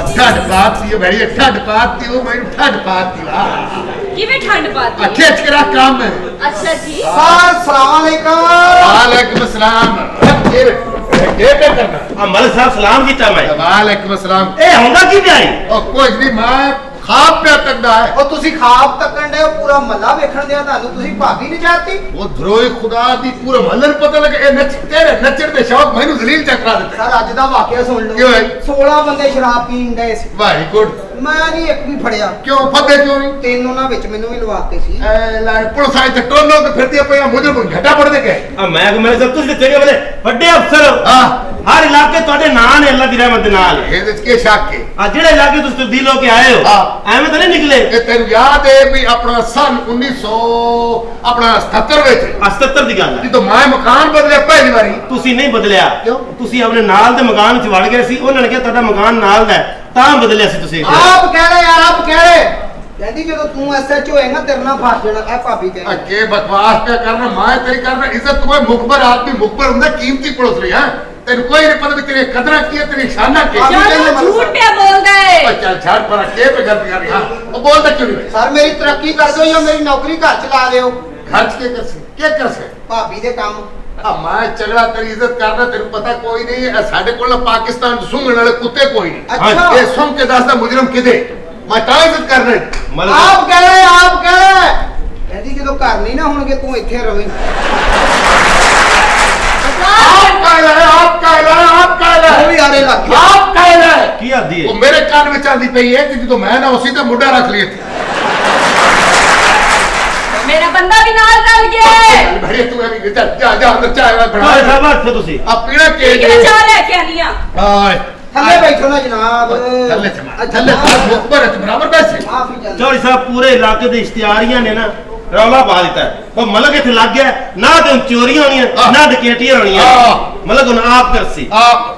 ठंड पाती बड़ी ठंड पाती हूँ मैं ठंड पाती किਵੇਂ ਠੰਡ ਪਾਤੀ खींच के रख काम है अच्छा जी अस्सलाम वालेकुम वालेकुम अस्सलाम ये क्या करना मलिक साहब सलाम कीता मैं वालेकुम अस्सलाम ए होंदा की पे आई ओ कुछ नहीं मैं खाब पे तकदा है ਉਹ ਤੁਸੀਂ ਖਾਬ ਤੱਕਣ ਦੇ ਪੂਰਾ ਮੱਲਾ ਵੇਖਣ ਦਿਆ ਤੁਹਾਨੂੰ ਤੁਸੀਂ ਭਾਬੀ ਨਹੀਂ ਚਾਹਤੀ वो ध्रोई खुदा दी पूरे महल्ले ਨੂੰ पता लगे ए नच तेरे नचण दे शौक मैनू जलील चकरा देता ਸਰ ਅੱਜ ਦਾ ਵਾਕਿਆ ਸੁਣ ਕਿਉਂ ਲਓ ਹੈ? 16 ਬੰਦੇ ਸ਼ਰਾਬ ਪੀਣ ਗਏ ਸੀ वेरी गुड ਮੈਂ ਨਹੀਂ ਇੱਕ ਵੀ ਫੜਿਆ क्यों फदे क्यों नहीं ਤਿੰਨ ਉਹਨਾਂ ਵਿੱਚ ਮੈਨੂੰ ਵੀ ਲਵਾਤੇ ਸੀ ए ला पुलिस आई ते टोलो के फिरती पे मुझे घटा पड़ दे के मैं मेरे सब तुझे चंगे बड़े बड़े अफसर हो हां हर इलाके ਤੁਹਾਡੇ ਨਾਂ ਨੇ ਅੱਲਾ ਦੀ ਰਹਿਮਤ ਦੇ ਨਾਲ ਇਹਦੇ ਚ ਕੀ ਸ਼ੱਕ ਹੈ ਆ ਜਿਹੜੇ ਇਲਾਕੇ ਤੁਸੀਂ ਤਬਦੀਲ ਹੋ ਕੇ ਆਏ ਹੋ ਹਾਂ। ਐਵੇਂ ਤਾਂ ਨਹੀਂ ਨਿਕਲੇ ਇਹ ਤੈਨੂੰ ਯਾਦ ਹੈ ਵੀ ਆਪਣਾ ਸਨ 1900 ਆਪਣਾ 77 ਵਿੱਚ 77 ਦੀ ਗੱਲ ਹੈ ਜਦੋਂ ਮੈਂ ਮਕਾਨ ਬਦਲਿਆ ਪਹਿਲੀ ਵਾਰੀ ਤੁਸੀਂ ਨਹੀਂ ਬਦਲਿਆ ਕਿਉਂ? ਤੁਸੀਂ ਆਪਣੇ ਨਾਲ ਦੇ ਮਕਾਨ ਚ ਵੜ ਗਏ ਸੀ ਉਹਨਾਂ ਨੇ ਕਿਹਾ ਤੁਹਾਡਾ ਮਕਾਨ ਨਾਲ ਦਾ ਹੈ, ਤਾਂ ਬਦਲਿਆ ਸੀ ਤੁਸੀਂ ਆਪ ਕਹਿ ਰਹੇ ਆਪ ਕਹਿ ਰਹੇ ਕਹਿੰਦੀ ਜਦੋਂ ਤੂੰ ਐਸਐਚਓ ਹੋਏਗਾ ਤੇਰੇ ਨਾਲ ਫਸ ਜਾਣਾ ਇਹ ਭਾਬੀ ਕਹਿੰਦੀ ਅੱਗੇ ਬਕਵਾਸ ਪਿਆ ਕਰਨਾ ਮੈਂ ਤੇਰੀ ਕਰਨਾ ਇੱਜ਼ਤ ਤੂੰ ਮੁਖਬਰ ਆਦਮੀ ਮੁਖਬਰ ਹੁੰਦਾ ਕੀਮਤੀ ਪੁਲਿਸ ਰਹੀ ਹੈ ਤੈਨੂੰ ਕੋਈ ਨਹੀਂ ਪਤਾ ਵੀ ਤੇਰੀ ਕਦਰਾਂ ਕੀ ਹੈ ਤੇਰੀ ਸ਼ਾਨਾਂ ਕੀ ਆਪ- ਜਦੋਂ ਝੂਠ ਪਿਆ ਬੋਲਦਾ ਏ ਚੱਲ ਛੱਡ ਪਰ ਕੇ पे गलती कर रही हां वो बोलता क्यों नहीं ਸਰ ਮੇਰੀ ਤਰੱਕੀ ਕਰ ਦਿਓ ਜਾਂ ਮੇਰੀ ਨੌਕਰੀ ਘਰ ਚਲਾ ਦਿਓ खर्च के कर से ਭਾਬੀ ਦੇ ਕੰਮ ਆ ਮੈਂ ਝਗੜਾ ਤੇਰੀ ਇੱਜ਼ਤ ਕਰਦਾ ਤੈਨੂੰ ਪਤਾ ਕੋਈ ਨਹੀਂ ਇਹ ਸਾਡੇ ਕੋਲ ਪਾਕਿਸਤਾਨ ਚ ਸੁੰਘਣ ਵਾਲੇ ਕੁੱਤੇ ਕੋਈ ਨਹੀਂ ਅੱਛਾ ਇਹ ਸੁੰਘ ਕੇ ਦੱਸਦਾ ਮੁਜਰਮ ਕਿਦੇ ਮੈਂ ਤਾਂ ਇੱਜ਼ਤ ਕਰ ਰਿਹਾ ਮਤਲਬ ਆਪ ਕਹਿ ਰਹੇ ਆਪ ਕਹਿ ਰਹੇ ਕਹਿੰਦੀ ਜਦੋਂ ਘਰ ਨਹੀਂ ਨਾ ਹੋਣਗੇ ਤੂੰ ਇੱਥੇ ਰਵੇਂ आप ਉਹ ਵੀ ਆਰੇ ਲੱਗ ਗਿਆ ਕੀ ਆਦੀ वो ਹੈ मेरे कान में चांदी पई है कि तो मैं ना उसी तो मुड्ढा रख लिए थे ਮੇਰਾ ਬੰਦਾ ਵੀ ਨਾਲ ਚੱਲ ਗਿਆ ਏ भैया तू अभी जा जा अंदर चाय वाय बना ਭਾਈ ਸਾਹਿਬ ਹੱਥ ਤੁਸੀਂ अब पीना के ਕਿਹਨੇ ਚਾਹ ਲੈ ਕੇ ਆਨੀ ਆ हाय ਥੱਲੇ ਬੈਠੋ ਨਾ ਜਨਾਬ थल्ले थल्ले मुखबर है बराबर बैठे ਮਾਫੀ ਚਾਹੀਦੀ ਚੌੜੀ ਸਾਹਿਬ ਪੂਰੇ ਇਲਾਕੇ ਦੇ ਇਸ਼ਤਿਹਾਰੀਆਂ ਨੇ ਨਾ ਰੌਲਾ ਪਾ ਦਿੱਤਾ ਉਹ ਮਲਕ ਇੱਥੇ ਲੱਗ ਗਿਆ ਨਾ ਤੇ ਚੋਰੀਆਂ ਹੋਣੀਆਂ ਨਾ ਡਕੈਤੀਆਂ ਹੋਣੀਆਂ ਮਲਕ ਹੁਣ ਆਪ ਕਰਸੀ आप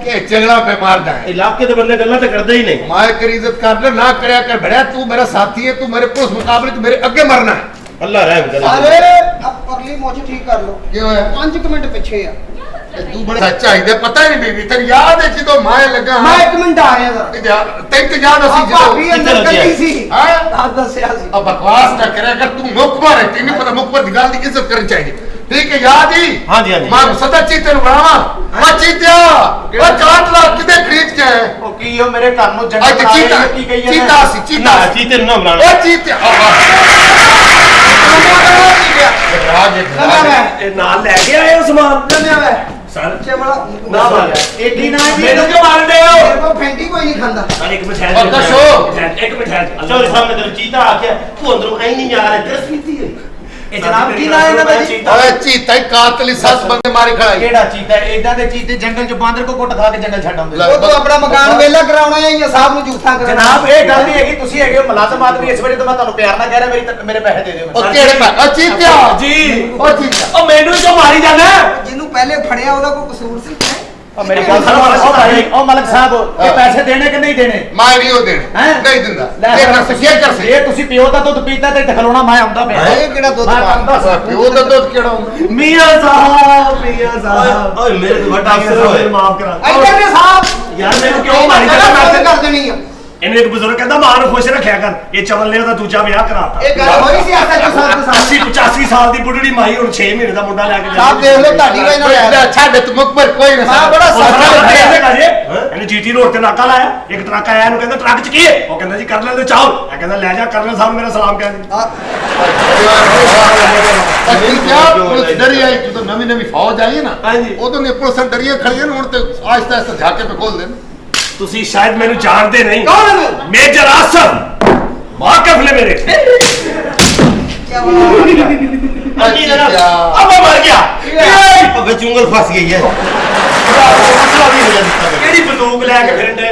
के झगड़ा पे मारदा है ਇਲਾਕੇ ਦੇ ਬੰਦੇ ਗੱਲਾਂ ਤਾਂ ਕਰਦੇ ही नहीं मैं कर इज्जत कर ना करया कर भड़या तू मेरा साथी है तू मेरे पुलिस मुकाबले च मेरे अगे मरना है ਅੱਲਾ ਰਹਿਮ ਕਰੇ ਅਰੇ ਅਬ ਪਰਲੀ ਮੋਚ ਠੀਕ ਕਰ ਲਓ क्यों है 5 ਮਿੰਟ ਪਿੱਛੇ ਆ तू बड़ा सच्चा है पता ही नहीं बीबी तेरी याद है जो मैं लगा ਮੈਂ 1 ਮਿੰਟ ਆ ਰਿਹਾ ਜ਼ਰਾ तेन तो याद ਆ ਅਸੀਂ ਭਾਬੀ ਜਦੋਂ ਅੰਦਰ ਕਿੱਥੇ ਕੱਢੀ ਸੀ हाँ ਆ ਦੱਸਿਆ ਸੀ अब बकवास ना करे अगर तू मुखबर है तेन पता मुखबर की गल की इज्जत करनी चाहिए ठीक है याद ही हाँ जी, हाँ जी। मैं सदा चीते बनावा ओ चीतिया ओ काट ला किदे खरीद के है ਉਹ ਕੀ ਉਹ ਮੇਰੇ ਘਰ ਨੂੰ ਅੱਜ ਚੀਤਾ ਚੀਤਾ ਸੀ ਨਾ ਚੀਤਾ ਚੀਤੇ ਨੂੰ ਨਾ ओ ਬਣਾਣਾ चीतिया राज ਇਹ ਨਾਲ ਲੈ ਕੇ ਆਏ ਹੋ ਸਮਾਨ ਸਰ ਚਮੜਾ ਨਾ ਮਾਰ ਏਡੀ ਨਾ ਮੈਨੂੰ ਕਿਉਂ ਮਾਰਦੇ ਹੋ ਮੇਰੇ ਕੋਲ ਫੈਂਟੀ ਕੋਈ ਨਹੀਂ ਖਾਂਦਾ ਨਾਲ ਇੱਕ ਮਿੰਟ और दसो ਇੱਕ ਮਿੰਟ ਚੌੜੀ ਸਾਹਿਬ ਨੇ ਤੈਨੂੰ ਚੀਤਾ ਆਖਿਆ ਤੂੰ ਅੰਦਰੋਂ ਐ ਨਹੀਂ ਜਾ ਰਿਹਾ ਦਰਸਮੀਤੀ ਹੈ ਇਹ ਜਨਾਬ ਕੀ ਨਾਂ ਇਹਨਾਂ ਦਾ ਜੀ ओए चीता ही कातली 7 बंदे मारे खड़ा है ਕਿਹੜਾ ਚੀਤਾ ਏਦਾਂ ਦੇ ਚੀਤੇ ਜੰਗਲ ਚ ਬਾਂਦਰ ਕੋ ਕੁੱਟ ਖਾ ਕੇ ਜੰਗਲ ਛੱਡ ਆਉਂਦੇ ਉਹ ਤੋਂ ਆਪਣਾ ਮਕਾਨ ਵੇਲਾ ਕਰਾਉਣਾ ਹੈ ਜਾਂ ਸਾਹਿਬ ਨੂੰ ਜੂਠਾ ਕਰਾਉਣਾ ਜਨਾਬ ਇਹ ਗੱਲ ਨਹੀਂ ਹੈਗੀ ਤੁਸੀਂ ਹੈਗੇ ਹੋ ਮੁਲਾਜ਼ਮ ਆਦਮੀ ਇਸ ਵੇਲੇ ਤਾਂ ਮੈਂ ਤੁਹਾਨੂੰ ਪਿਆਰ ਨਾਲ ਕਹਿ ਰਿਹਾ ਮੇਰੇ ਪੈਸੇ ਦੇ ਦਿਓ ओ केड़े पे ओ चीतिया ਜੀ ओ चीतिया ਉਹ ਮੈਨੂੰ ਕਿਉਂ ਮਾਰੀ ਜਾਂਦਾ ਜਿਹਨੂੰ ਪਹਿਲੇ ਫੜਿਆ ਉਹਦਾ ਕੋਈ ਕਸੂਰ ਸੀ ਉਹ ਮੇਰੀ ਗੱਲ ਸੁਣੋ ਉਹ ਮਲਕ ਸਾਹਿਬ ਇਹ ਪੈਸੇ ਦੇਣੇ ਕਿ ਨਹੀਂ ਦੇਣੇ मैं नहीं हो देने हैं? नहीं दिंदा ਲੈ ये कर से ये कर से ਜੇ ਤੁਸੀਂ ਪਿਓ ਦਾ ਦੁੱਧ ਪੀਤਾ ਤੇ ਖਲੋਣਾ ਮੈਂ ਆਉਂਦਾ ਪਿਆ ਇਹ ਕਿਹੜਾ ਦੁੱਧ ਮੈਂ ਤੁਹਾਨੂੰ ਪਾ ਦੱਸ ਪਿਓ ਦਾ ਦੁੱਧ ਕਿਹੜਾ ਹੁੰਦਾ ਮੀਆਂ ਸਾਹਿਬ ਓਏ ਮੇਰੇ ਤੋਂ ਵੱਡਾ ਅਫਸਰ ਹੋਏ ਮਾਫ ਕਰਾ ਇੱਧਰ ਨੇ ਸਾਹਿਬ ਯਾਰ ਮੈਨੂੰ ਕਿਉਂ ਮਾਰੀ ਜਾਂਦਾ ਗੱਲ ਮੈਂ ਕਰ ਦੇਣੀ ਆ ਇਹਨੇ ਇੱਕ ਬਜ਼ੁਰਗ ਕਹਿੰਦਾ ਮਾਂ ਨੂੰ ਖੁਸ਼ ਰੱਖਿਆ ਕਰ ਇਹ ਚਵਲ ਨੇ ਉਹਦਾ ਦੂਜਾ ਵਿਆਹ ਕਰਾਤਾ ਇਹ ਗੱਲ ਹੋਈ ਸੀ ਆਸਾ ਜੀ ਸਾਹਿਬ ਦੇ 80 85 ਸਾਲ ਦੀ ਬੁੱਢੜੀ ਮਾਈ ਹੁਣ 6 ਮਹੀਨੇ ਦਾ ਮੁੰਡਾ ਲੈ ਕੇ ਸਾਹਿਬ ਦੇਖ ਲਓ ਤੁਹਾਡੀ ਵਜ੍ਹਾ ਨਾਲ ਆਇਆ ਛੱਡ ਤੂੰ ਮੁਕਬਰ ਕੋਈ ਨਾ ਮੈਂ ਬੜਾ ਇਹਨੇ ਜੀਟੀ ਰੋਡ ਤੇ ਨਾਕਾ ਲਾਇਆ ਇੱਕ ਟਰੱਕ ਆਇਆ ਇਹਨੂੰ ਕਹਿੰਦਾ ਟਰੱਕ 'ਚ ਕੀ ਹੈ ਉਹ ਕਹਿੰਦਾ ਜੀ ਕਰਨਲ ਦੇ ਚਾਵਲ ਇਹ ਕਹਿੰਦਾ ਲੈ ਜਾ ਕਰਨਲ ਸਾਹਿਬ ਮੇਰਾ ਸਲਾਮ ਕਹਿ ਦੇ ਪੁਲਿਸ ਡਰੀ ਆਈ ਜਦੋਂ ਨਵੀਂ ਨਵੀਂ ਫੌਜ ਆਈ ਹੈ ਨਾ ਹਾਂਜੀ। ਉਦੋਂ ਨੇ ਪੁਲਿਸ ਡਰੀਆਂ ਖੜੀਆਂ ਨੇ ਹੁਣ ਤੇ ਆਹਿਸਤਾ ਆਹਿਸਤਾ ਝਾਕੇ ਤੇ ਖੋਲ ਦੇਣ ਤੁਸੀਂ ਸ਼ਾਇਦ ਮੈਨੂੰ ਜਾਣਦੇ ਨਹੀਂ ਕੌਣ ਹੈ ਮੇਜਰ ਆਸਫ ਵਾਕਿਫ ਨੇ ਮੇਰੇ ਅੱਡੀ ਜਨਾਬ ਅਬ ਮਰ ਗਿਆ ਅਬੇ ਚੁੰਗਲ ਫਸ ਗਈ ਹੈ ਕਿਹੜੀ ਬੰਦੂਕ ਲੈ ਕੇ ਫਿਰਦੇ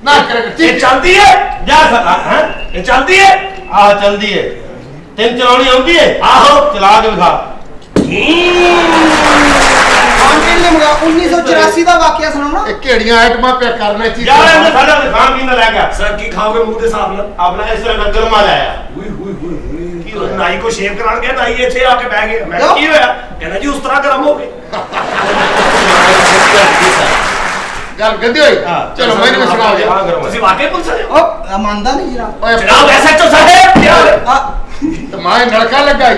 ਨਾ ਕਰੇ ਇਹ ਚੱਲਦੀ ਹੈ ਜਾ ਹਾਂ ਇਹ ਚੱਲਦੀ ਹੈ ਆਹ ਚੱਲਦੀ ਹੈ ਤੈਨੂੰ ਚਲਾਉਣੀ ਆਉਂਦੀ ਹੈ ਆਹੋ ਚਲਾ ਕੇ ਵਿਖਾ ਕਾਂਟਿਲ ਨੇ ਮਗਾ 1984 ਦਾ ਵਾਕਿਆ ਸੁਣਾਉਣਾ ਇਹ ਕਿਹੜੀਆਂ ਆਈਟਮਾਂ ਪਿਆ ਕਰਨੇ ਚੀਜ਼ ਯਾਰ ਇਹਨੇ ਸਾਡਾ ਖਾਣ ਪੀਣ ਦਾ ਲੈ ਗਿਆ ਸਰ ਕੀ ਖਾਓਗੇ ਮੂੰਹ ਦੇ ਹਿਸਾਬ ਨਾਲ ਆਪਣਾ ਇਸ ਤਰ੍ਹਾਂ ਗਰਮਾ ਲਾਇਆ ਕੀ ਹੋਇਆ ਨਾਈ ਕੋ ਸ਼ੇਵ ਕਰਾਣ ਗਿਆ ਨਾਈ ਇੱਥੇ ਆ ਕੇ ਬਹਿ ਗਿਆ ਮੈਂ ਕਿਹਾ, ਕੀ ਹੋਇਆ ਕਹਿੰਦਾ ਜੀ ਉਸ ਤਰ੍ਹਾਂ ਗਰਮ ਹੋ ਗਏ ਗੱਲ ਗੰਦੀ ਹੋਈ ਚਲੋ ਮੈਨੂੰ ਵੀ ਸੁਣਾਓ ਜੀ ਤੁਸੀਂ ਵਾਕਈ ਪੁਲਿਸ ਵਾਲੇ ਹੋ ਉਹ ਮੰਨਦਾ ਨਹੀਂ ਜਨਾਬ ਓਏ ਜਨਾਬ ਐਸਐਚਓ ਸਾਹਿਬ ਤੇ ਮੈਂ ਨਲਕਾ ਲੱਗਾ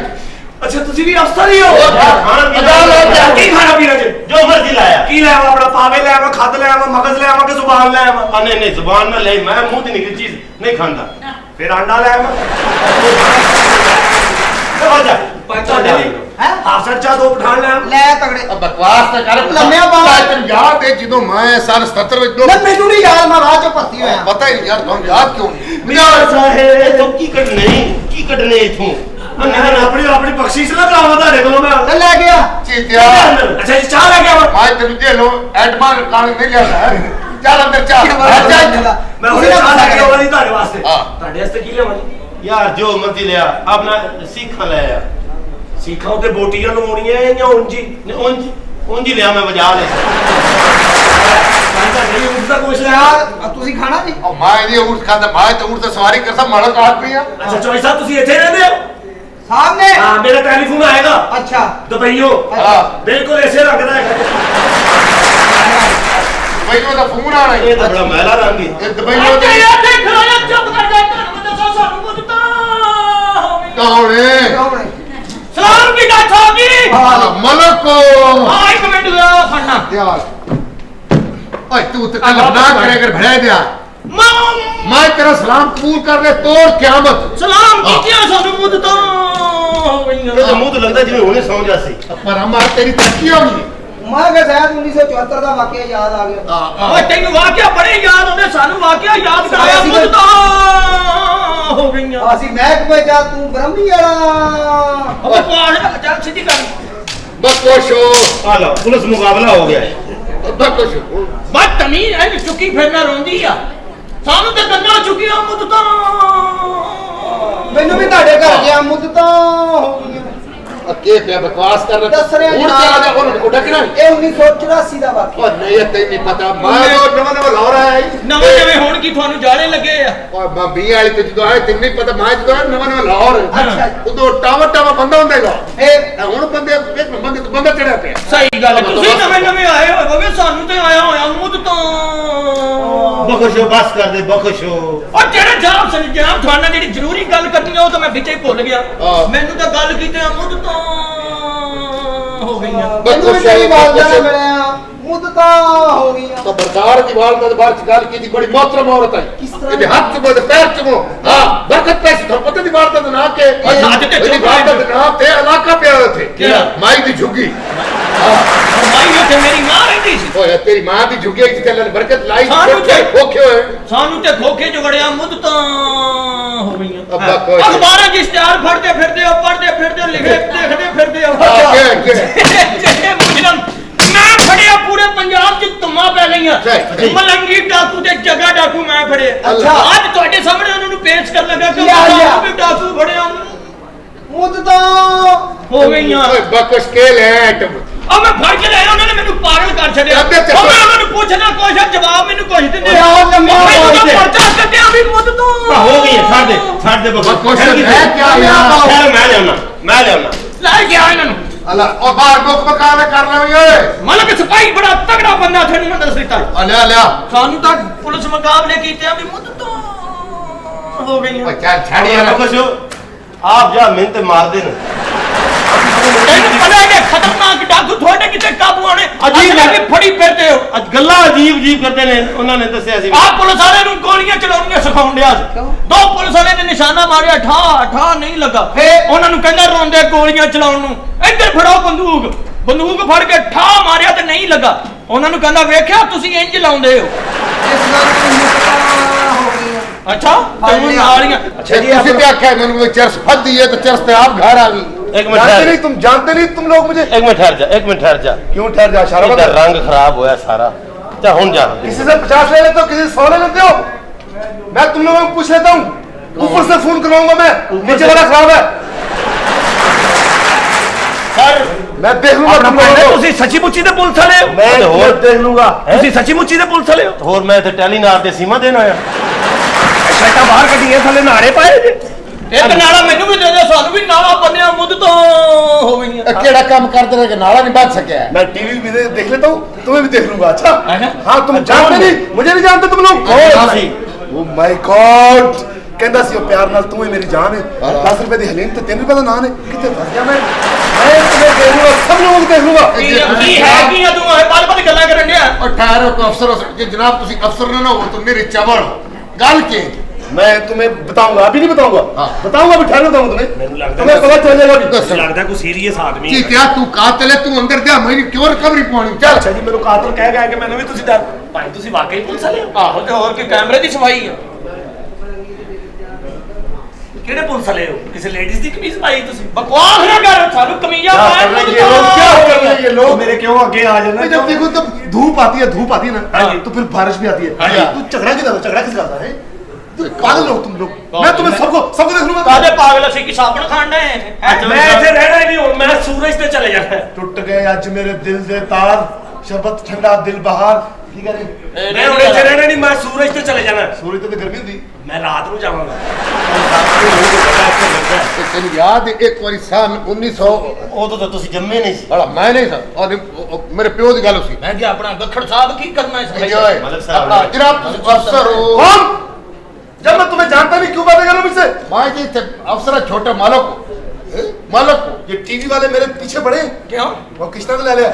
ਅੱਛਾ ਤੁਸੀਂ ਵੀ ਅਫਸਰ ਹੀ ਹੋ ਖਾਣਾ ਪੀਣਾ ਕੀ ਖਾਣਾ ਪੀਣਾ ਜੀ ਜੋ ਮਰਜ਼ੀ ਲਾਇਆ ਕੀ ਲਾਇਆ ਆਪਣਾ ਪਾਵੇ ਲਾਇਆ ਖੱਦ ਲਾਇਆ ਮਗਜ਼ ਲਾਇਆ ਕਿ ਜ਼ੁਬਾਨ ਲਾਇਆ ਨਹੀਂ ਨਹੀਂ ਜ਼ੁਬਾਨ ਨਾਲ ਲਈ ਮੈਂ ਮੂੰਹ ਦੀ ਨਿਕਲੀ ਚੀਜ਼ ਨਹੀਂ ਖਾਂਦਾ ਫਿਰ ਆਂਡਾ ਲਾਇਆ ਮੈਂ ਹੋ ਜਾ ਤੁਹਾਡੇ ਲਈ ਹੈ ਅਫਸਰ ਚਾ ਦੋ ਪਠਾਨ ਲਾਇਆ ਲੈ ਤਗੜੇ ਬਕਵਾਸ ਤਾਂ ਕਰ ਲੰਮਿਆਂ ਬਾਹਾਂ। ਤੈਨੂੰ ਯਾਦ ਹੈ ਜਦੋਂ ਮੈਂ ਸਨ 77 ਵਿੱਚ ਨਾ ਮੈਨੂੰ ਨਹੀਂ ਯਾਦ ਮੈਂ ਰਾਹ ਚੋਂ ਭਰਤੀ ਹੋਇਆ ਪਤਾ ਹੀ ਨਹੀਂ ਯਾਰ ਤੁਹਾਨੂੰ ਯਾਦ ਕਿਉਂ ਨਹੀਂ ਮਿਆਰ ਸਾਹਿਬ ਤੋਂ ਕੀ ਕੱਢਣੇ ਇਥੋਂ ਆਪਣੀ ਬਖਸ਼ਿਸ਼ ਨਾ ਕਰਾਵਾਂ ਤੁਹਾਡੇ ਕੋਲੋਂ ਮੈਂ ਤੇ ਲੈ ਗਿਆ ਚੀਤਿਆ ਅੱਛਾ ਜੀ ਚਾਹ ਲੈ ਕੇ ਆਵਾਂ ਮੈਂ ਤੈਨੂੰ ਦੇ ਲੋ ਐਡਮਾਨ ਕਾਣ ਨਹੀਂ ਲਿਆਣਾ ਹੈ ਚੱਲ ਅੰਦਰ ਚਾਹ ਮੈਂ ਉਹਨੇ ਚਾਹ ਲੈ ਕੇ ਆਉਣਾ ਨਹੀਂ ਤੁਹਾਡੇ ਵਾਸਤੇ ਹਾਂ। ਤੁਹਾਡੇ ਵਾਸਤੇ ਕੀ ਲਿਆਵਾਂ ਜੀ ਯਾਰ ਜੋ ਮਰਜ਼ੀ ਲਿਆ ਆਪਣਾ ਸਿੱਖਾਂ ਲੈ ਆ ਸਿੱਖਾਂ ਉਤੇ ਬੋਟੀਆਂ ਲਵਾਉਣੀਆਂ ਜਾਂ ਉਂਝ ਲਿਆ ਮੈਂ ਵਜਾ ਲੈ ਉਸਦਾ ਕੁਛ ਲਿਆ ਯਾਰ ਤੁਸੀਂ ਖਾਣਾ ਨਹੀਂ ਉਹ ਮੈਂ ਇਹਦੀ ਊਠ ਖਾਂਦਾ ਮੈਂ ਤੇ ਊਠ ਤੇ ਸਵਾਰੀ ਕਰਦਾ ਮਾਲਕ ਆਦਮੀ ਆ ਅੱਛਾ ਚੋਈ ਸਾਹਿਬ ਤੁਸੀਂ ਇੱਥੇ ਰਹਿੰਦੇ ਹੋ ਸਾਹਮਣੇ ਹਾਂ ਮੇਰਾ ਟੈਲੀਫੋਨ ਆਏਗਾ ਅੱਛਾ ਦੁਬਈਓ ਹਾਂ ਬਿਲਕੁਲ ਐਸੇ ਰੰਗ ਦਾ ਹੈ ਦੁਬਈਓ ਦਾ ਫੋਨ ਆਣਾ ਇਹ ਤਾਂ ਬੜਾ ਮਹਿਲਾ ਰੰਗ ਹੈ ਇਹ ਦੁਬਈਓ ਦੇ ਚੁੱਪ ਕਰ ਜਾ ਤੁਹਾਨੂੰ ਦੱਸੋ ਸਾਨੂੰ ਮੁੱਦਤਾ ਕੌਣ ਹੈ ਕੌਣ ਸਲਾਮ ਕੀ ਗੱਲ ਹੋ ਗਈ ਮਲਕੋ ਆ ਇੱਕ ਮਿੰਟ ਫੜਨਾ ਯਾਰ ਓਏ ਤੂੰ ਤੇ ਕੱਲ ਨਾ ਕਰੇ ਕਰ ਭੜਾ ਦਿਆ ਮੈਂ ਤੇਰਾ ਸਲਾਮ ਕਬੂਲ ਕਰ ਲੈ ਤੋੜ ਕਿਆਮਤ ਸਲਾਮ ਕੀਤੀਆਂ ਸਾਨੂੰ ਮੁੱਦਤਾ ਹੋ ਗਈਆਂ ਇਹ ਤਾਂ ਮੂੰਹ ਤੋਂ ਲੱਗਦਾ ਜਿਵੇਂ ਹੁਣੇ ਸੌਂ ਜਾ ਸੀ ਪਰ ਹਮਾਰ ਤੇਰੀ ਤਰੱਕੀ ਹੋਗੀ ਮੈਂ ਕਿਹਾ ਸ਼ਾਇਦ 1974 ਦਾ ਵਾਕਿਆ ਯਾਦ ਆ ਗਿਆ ਓਏ ਤੈਨੂੰ ਵਾਕਿਆ ਬੜੇ ਯਾਦ ਆਉਂਦੇ ਸਾਨੂੰ ਵਾਕਿਆ ਯਾਦ ਕਰਾਇਆ ਅਸੀਂ ਮੁੱਦਤਾ ਹੋ ਗਈਆਂ ਅਸੀਂ ਮਹਿਕਮੇ ਜਾ ਤੂੰ ਬ੍ਰਹਮੀ ਵਾਲਾ ਉਹ ਪਾਸ ਚੱਲ ਸਿੱਧੀ ਕਰ ਬਕੋਸ਼ੋ ਆ ਲਓ ਪੁਲਿਸ ਮੁਕਾਬਲਾ ਹੋ ਗਿਆ ਬਕੋਸ਼ੋ ਬਦਤਮੀਜ਼ ਐ ਚੁੱਕੀ ਫਿਰਨਾ ਰੋਂਦੀ ਆ ਸਾਨੂੰ ਤੇ ਗੰਨਾ ਚੁੱਕੀਆਂ ਮੁੱਦਤਾ ਮੈਨੂੰ ਵੀ ਤੁਹਾਡੇ ਘਰ ਗਿਆ ਮੁੱਦਤਾਂ ਹੋ ਗਈਆਂ ਅੱਗੇ ਪਿਆ ਬਕਵਾਸ ਕਰ ਦੱਸ ਰਿਹਾ ਹੁਣ ਤੇ ਆ ਜਾ ਉਹਨੂੰ ਡੱਕਣਾ ਇਹ 1984 ਦਾ ਵਾਕਿਆ ਉਹ ਨਹੀਂ ਤੈਨੂੰ ਨਹੀਂ ਪਤਾ ਮੈਂ ਉਹ ਨਵਾਂ ਲਾਹੌਰ ਆਇਆ ਨਵੇਂ ਨਵੇਂ ਹੁਣ ਕੀ ਤੁਹਾਨੂੰ ਜਾਲੇ ਲੱਗੇ ਆ ਓਏ ਮੈਂ 20 ਵਾਲੀ ਤੇ ਜਦੋਂ ਆਇਆ ਤੈਨੂੰ ਨਹੀਂ ਪਤਾ ਮੈਂ ਜਦੋਂ ਆਇਆ ਨਵਾਂ ਲਾਹੌਰ ਅੱਛਾ ਉਦੋਂ ਟਾਵਾ ਬੰਦਾ ਹੁੰਦਾ ਹੈਗਾ ਇਹ ਹੁਣ ਬੰਦਾ ਚੜਿਆ ਪਿਆ ਸਹੀ ਗੱਲ ਤੁਸੀਂ ਨਵੇਂ ਨਵੇਂ ਆਏ ਹੋਵੇ ਸਾਨੂੰ ਤੇ ਆਇਆ ਹੋਇਆ ਮੁੱਦਤਾਂ ਬਖਸ਼ੋ ਬਸ ਕਰ ਦੇ ਬਖਸ਼ੋ ਉਹ ਜਿਹੜੇ ਜਨਾਬ ਤੁਹਾਡਾ ਜਿਹੜੀ ਜ਼ਰੂਰੀ ਗੱਲ ਕਰਨੀ ਆ ਉਹ ਤਾਂ ਮੈਂ ਵਿੱਚੇ ਹੀ ਭੁੱਲ ਗਿਆ ਮੈਨੂੰ ਤਾਂ ਗੱਲ ਕੀਤੇ ਮੁੱਦਤਾਂ ਹੋ ਗਈਆਂ ਮੈਨੂੰ ਵੀ ਤੇਰੀ ਵਾਲਦਾ ਨਾਲ ਮਿਲਿਆ ਮੁੱਦਤਾਂ ਹੋ ਗਈਆਂ ਤਾਂ ਬਰਦਾਰ ਦੀ ਵਾਲਦਾ ਦੇ ਬਾਰੇ ਗੱਲ ਕੀਤੀ ਬੜੀ ਮੋਹਤਰਮ ਔਰਤ ਹੈ ਕਿਸ ਤਰ੍ਹਾਂ? ਇਹਦੇ ਹੱਥ ਚੁਮੋ ਤੇ ਪੈਰ ਚੁਮੋ ਹਾਂ ਬਰਕਤ ਪੈਸੇ ਤੁਹਾਨੂੰ ਪਤਾ ਦੀ ਵਾਲਦਾ ਦਾ ਨਾਂ ਕੇ ਅੱਜ ਤੇ ਇਹਦੀ ਵਾਲਦਾ ਦੇ ਨਾਂ ਤੇ ਇਲਾਕਾ ਪਿਆ ਉੱਥੇ ਕਿਹੜਾ? ਮਾਈ ਦੀ ਝੁੱਗੀ ਮਾਈ ਉੱਥੇ ਮੇਰੀ ਮਾਂ ਰਹਿੰਦੀ ਸੀ ਓਏ ਤੇਰੀ ਮਾਂ ਦੀ ਝੁੱਗੀ ਜਿੱਥੇ ਅੱਲਾ ਨੇ ਬਰਕਤ ਲਾਈ ਸਾਨੂੰ ਤੇ- ਖੋਖੇ ਹੋਏ ਸਾਨੂੰ ਤੇ ਖੋਖੇ ਚ ਵੜਿਆ ਮੁੱਦਤਾਂ ਹੋ ਗਈਆਂ ਅੱਬਾ ਕੋਈ ਅਖਬਾਰਾਂ 'ਚ ਇਸ਼ਤਿਹਾਰ ਫੜਦੇ ਫਿਰਦੇ ਹੋ ਪੜ੍ਹਦੇ ਫਿਰਦੇ ਹੋ ਲਿਖੇ ਦੇਖਦੇ ਫਿਰਦੇ ਹੋ ਜਿਹੜੇ ਮੁਜਰਮ ਮੈਂ ਫੜਿਆ ਪੂਰੇ ਪੰਜਾਬ 'ਚ ਧੁੰਮਾਂ ਪੈ ਗਈਆਂ ਸਹੀ। ਮਲੰਗੀ ਡਾਕੂ ਤੇ ਜਗਾ ਡਾਕੂ ਮੈਂ ਫੜੇ ਅੱਛਾ। ਅੱਜ ਤੁਹਾਡੇ ਸਾਹਮਣੇ ਉਹਨਾਂ ਨੂੰ ਪੇਸ਼ ਕਰਨ ਲੱਗਾ ਕਿ ਯਾ, ਯਾ। ਮੈਂ ਵੀ ਡਾਕੂ ਫੜਿਆ ਮੁੱਦਤਾਂ ਹੋ ਗਈਆਂ ਓਏ ਬਕਸ਼ ਕੇ ਲੈ ਆਈਟਮ ਆ ਮੈਂ ਫੜ ਕੇ ਲਿਆ ਉਹਨਾਂ ਨੇ ਮੈਨੂੰ ਪਾਗਲ ਕਰ ਛੱਡਿਆ ਅੱਗੇ ਚੱਕੋ। ਉਹ ਮੈਂ ਉਹਨਾਂ ਨੂੰ ਪੁੱਛਣਾ ਕੁਛ ਜਵਾਬ ਮੈਨੂੰ ਕੁਛ ਦਿੰਦੇ ਯਾਰ ਲੰਮਾ ਮੈਨੂੰ ਤਾਂ ਬਾਤ ਹੈ। ਪਰਚਾ ਕੱਢਿਆ ਵੀ ਮੁੱਦ ਤੋਂ ਹੋ ਗਈ ਹੈ ਛੱਡ ਦੇ ਬਕਸ਼ ਖੈਰ ਹੈ ਕਿਆ ਯਾਰ ਮੈਂ ਲਿਆਉਣਾ ਲੈ ਗਿਆ ਇਹਨਾਂ ਨੂੰ ਅੱਲਾ ਉਹ ਬਾਹਰ ਮੁੱਕ ਮਕਾਨ ਕਰ ਲੈ ਓਏ ਮਲਕ ਸਿਪਾਹੀ ਬੜਾ ਤਗੜਾ ਬੰਦਾ ਤੁਹਾਨੂੰ ਮੈਂ ਦੱਸ ਦਿੱਤਾ ਲਿਆ ਲਿਆ ਸਾਨੂੰ ਤਾਂ ਪੁਲਿਸ ਮੁਕਾਬਲੇ ਕੀਤੇ ਆ ਵੀ ਮੁੱਦ ਤੋਂ ਹੋ ਗਈਆਂ ਓਏ ਚੱਲ ਛੱਡ ਯਾਰ ਬਖਸ਼ੋ ਆਪ ਜਾ ਮਿਹਨਤ ਮਾਰਦੇ ਨੇ ਤੈਨੂੰ ਪਤਾ ਹੈ ਕਿ ਖਤਰਨਾਕ ਡਾਕੂ ਤੁਹਾਡੇ ਕਿਤੇ ਕਾਬੂ ਆਣੇ ਅਜੀਬ ਅੱਜ ਵੀ ਫੜੀ ਫਿਰਦੇ ਹੋ ਅੱਜ ਗੱਲਾਂ ਅਜੀਬ ਕਰਦੇ ਨੇ ਉਹਨਾਂ ਨੇ ਦੱਸਿਆ ਸੀ ਆਹ ਪੁਲਿਸ ਵਾਲੇ ਨੂੰ ਗੋਲੀਆਂ ਚਲਾਉਣੀਆਂ ਸਿਖਾਉਣ ਡਿਆ ਸੀ ਕਿਉਂ? ਦੋ ਪੁਲਿਸ ਵਾਲੇ ਨੇ ਨਿਸ਼ਾਨਾ ਮਾਰਿਆ ਠਾ ਨਹੀਂ ਲੱਗਾ ਫੇਰ? ਉਹਨਾਂ ਨੂੰ ਕਹਿੰਦਾ ਰੋਂਦੇ ਗੋਲੀਆਂ ਚਲਾਉਣ ਨੂੰ ਇੱਧਰ ਫੜੋ ਬੰਦੂਕ ਫੜ ਕੇ ਠਾ ਮਾਰਿਆ ਤੇ ਨਹੀਂ ਲੱਗਾ ਉਹਨਾਂ ਨੂੰ ਕਹਿੰਦਾ ਵੇਖਿਆ ਤੁਸੀਂ ਇੰਜ ਲਾਉਂਦੇ ਹੋ ਇਸ ਨਾਲ ਮੁੱਦਤਾਂ ਹੋ ਗਈਆਂ ਅੱਛਾ ਤੈਨੂੰ ਲਿਆ। ਨਾਲੀਆਂ अच्छा ਤੁਸੀਂ ਤੇ ਆਖਿਆ ਮੈਨੂੰ ਕੋਈ ਚਰਸ ਫੱਦ ਦੀ ਹੈ तो चर्स पे आप घर आ गई एक मिनट ठहर जा। तुम जानते नहीं तुम लोग मुझे एक मिनट ठहर जा क्यों ठहर जा शाहरुख ਇਹਦਾ ਰੰਗ ਖਰਾਬ ਹੋਇਆ ਸਾਰਾ ਜਾ ਹੁਣ ਜਾ किसी से 50 ले लेते हो किसी से 100 ले लेते हो मैं तुम लोगों को पूछ लेता हूँ ऊपर से फोन करवाऊंगा मैं नीचे वाला खराब है ਸਰ मैं देख लूंगा तुम लोगों को ਤੁਸੀਂ ਸੱਚੀ ਮੁੱਚੀ ਦੇ ਪੁਲਿਸ ਵਾਲੇ ਹੋ ਮੈਂ ਹੋਰ देख लूंगा ਤੁਸੀਂ ਸੱਚੀ ਮੁੱਚੀ ਦੇ ਪੁਲਿਸ ਵਾਲੇ ਹੋ ਹੋਰ ਮੈਂ ਤੇ ਟੈਲੀਨਾਰ ਦੇ ਸੀਮਾ ਦੇਣ ਆਇਆ ਸ਼ਰਟਾਂ ਬਾਹਰ ਕੱਢੀਆਂ ਥੱਲੇ ਨਾੜੇ ਪਾਏ ਜੇ ਇੱਕ ਨਾਲਾ ਮੈਨੂੰ ਵੀ ਦੇ ਦੇ, ਸਾਨੂੰ ਵੀ ਨਾਲਾ ਬੰਨਿਆ ਮੁੱਦ ਤੋਂ ਹੋ ਗਈਆਂ। ਇਹ ਕਿਹੜਾ ਕੰਮ ਕਰਦੇ ਰਹੇ ਕਿ ਨਾਲਾ ਨਹੀਂ बन सके है? मैं टीवी भी देख लेता हूँ, तुम्हें भी देख लूंगा। अच्छा अच्छा। हाँ, तुम जानते नहीं, मुझे नहीं जानते तुम लोग। ओ माय गॉड, कहता सी वो प्यार नाल तू ही मेरी जान है। 10 रुपए दी हलीम ते 3 रुपए दा नान है। कितने फस गया मैं तुम्हें देख लूंगा, सब लोगों को देख लूंगा। ਕੀ ਹੈ ਕੀ ਆ ਤੂੰ ਬਾਲ ਬਾਲ ਗੱਲਾਂ ਕਰਨ ਡਿਆ। और ठहरो को अफसर हो कि जनाब तुसी अफसर ना हो तो मेरे चवल हो गल के मैं तुम्हें बताऊंगा, अभी नहीं बताऊंगा। हाँ। बताऊंगा, अभी ठहर बताऊंगा तुम्हें। ਮੈਨੂੰ ਲੱਗਦਾ तुम्हें पता चल जाएगा अभी। दस ਲੱਗਦਾ ਕੋਈ ਸੀਰੀਅਸ ਆਦਮੀ की क्या तू कातिल है तू अंदर जा मेरी क्यों रिकवरी पानी चल ਅੱਛਾ ਜੀ ਮੈਨੂੰ ਕਾਤਲ ਕਹਿ ਗਿਆ ਕਿ ਮੈਨੂੰ ਵੀ ਤੁਸੀਂ ਡਰ ਭਾਈ ਤੁਸੀਂ ਵਾਕਈ ਪੁਲਿਸ ਵਾਲੇ ਹੋ ਆਹੋ ਤੇ ਹੋਰ ਕੀ ਕੈਮਰੇ ਦੀ ਸਫਾਈ ਆ। ਕਿਹੜੇ ਪੁਲਿਸ ਵਾਲੇ ਹੋ ਕਿਸੇ ਲੇਡੀਜ਼ ਦੀ ਕਮੀਜ਼ ਪਾਈ ਤੁਸੀਂ ਬਕਵਾਸ ਨਾ ਕਰ, ਸਾਨੂੰ ਕਮੀਜ਼ਾਂ क्या ਪਾਏ कर रहे ਮੁੱਦ हैं ये लोग, क्या कर रहे हैं ये तो लोग? मेरे क्यों आगे आ जाना जब देखो तब धूप आती है ना, हाँ जी। तो फिर बारिश भी आती हाँ है। जी। तू झगड़ा किस करता है? तू पागल हो तुम लोग। मैं तुम्हें सबको देख लूंगा। ਕਾਹਦੇ ਪਾਗਲ ਅਸੀਂ ਕੀ ਸਾਬਣ ਖਾਣ ਡਏ ਹੈਂ? मैं ਇੱਥੇ ਰਹਿਣਾ ਹੀ ਨਹੀਂ ਹੁਣ ਮੈਂ ਸੂਰਜ ਤੇ ਚਲੇ ਜਾਣਾ टूट गए आज मेरे दिल दे तार, शरबत ठंडा दिल बहार। ठीक है जी। ਮੈਂ ਹੁਣ ਇੱਥੇ ਰਹਿਣਾ ਨਹੀਂ ਮੈਂ ਸੂਰਜ ਤੇ ਚਲੇ ਜਾਣਾ सूरज तो गर्मी होती। ਮੈਂ ਰਾਤ ਨੂੰ ਜਾਵਾਂਗਾ तेन याद है एक बारी सन 1900 ਉਦੋਂ ਤਾਂ ਤੁਸੀਂ ਜੰਮੇ ਨਹੀਂ ਸੀ बड़ा मैं नहीं था और मेरे प्यो की गल सी ਮੈਂ ਕਿ ਆਪਣਾ ਗੱਖੜ ਸਾਹਿਬ ਕੀ ਕਰਨਾ ਇਸ ਵੇਲੇ? मलिक साहब ने- जनाब तुसी अफसर हो कौन? जब मैं तुम्हें जानता नहीं, क्यों बातें कर रहा हूं मुझसे? मैं जी थे अफसर है, छोटे मालक हो मालक हो ये टीवी वाले मेरे पीछे पड़े, ਕਿਉਂ? वो किश्ता तो ले लिया।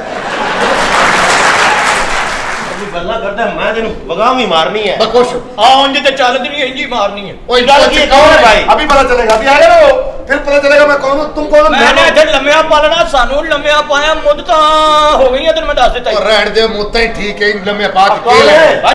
ਤੂੰ ਗੱਲਾਂ ਕਰਦਾ ਮੈਂ ਤੈਨੂੰ ਵਗਾਹ ਵੀ ਮਾਰਨੀ ਹੈ बखुश हो ਆ ਉਂਝ ਤੇ ਚੱਲਦੀ ਨਹੀਂ ਇੰਜੀ ਮਾਰਨੀ ਹੈ। ओए गल की कौन है भाई अभी पता चलेगा, अभी आएगा ना वो, फिर पता चलेगा मैं कौन हूँ, तुम कौन हो। ਮੈਂ ਨੇ ਇੱਥੇ ਲੰਮਿਆ ਪਾਲਣਾ, ਸਾਨੂੰ ਲੰਮਿਆ ਪਾਇਆ ਮੁੱਦ ਤਾਂ ਹੋ ਗਈਆਂ ਤੈਨੂੰ ਮੈਂ ਦੱਸ ਦਿੱਤਾ और ਹੀ। रहन दे मुद्दा ही ठीक है इन लम्हे पाक कौन के है? ले